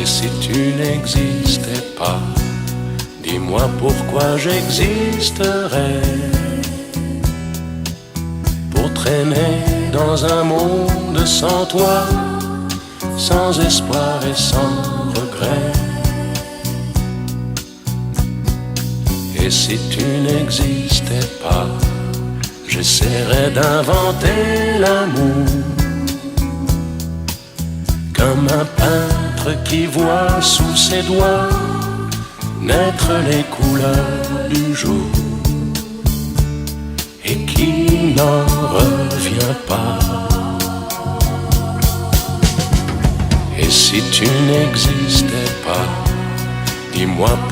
Et si tu n'existais pas, dis-moi pourquoi j'existerais. Pour traîner dans un monde sans toi, sans espoir et sans regret. Et si tu n'existais pas, j'essaierais d'inventer l'amour, comme un peintre qui voit sous ses doigts naître les couleurs du jour et qui n'en revient pas. Et si tu n'existais pas, dis-moi pourquoi